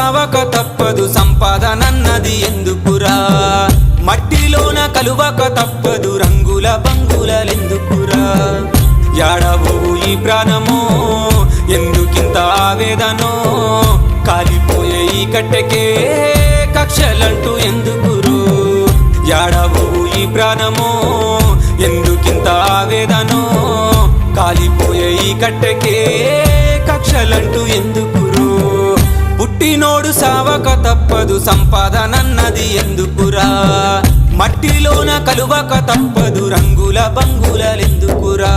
సావక తప్పదు సంపాదనన్నది ఎందుకురా మట్టిలోన కలువక తప్పదు రంగుల బంగులెందుకురా యాడబోవు ఈ ప్రాణమో ఎందుకింత ఆవేదనో కాలిపోయే ఈ కట్టెకే కక్షలంటూ ఎందుకురు యాడబోవు ఈ ప్రాణమో ఎందుకింత ఆవేదనో కాలిపోయే ఈ కట్టెకే కక్షలంటూ ఎందుకురు పుట్టినోడు సావక తప్పదు సంపాదనన్నది ఎందుకురా మట్టిలోన కలువక తప్పదు రంగుల బంగులెందుకురా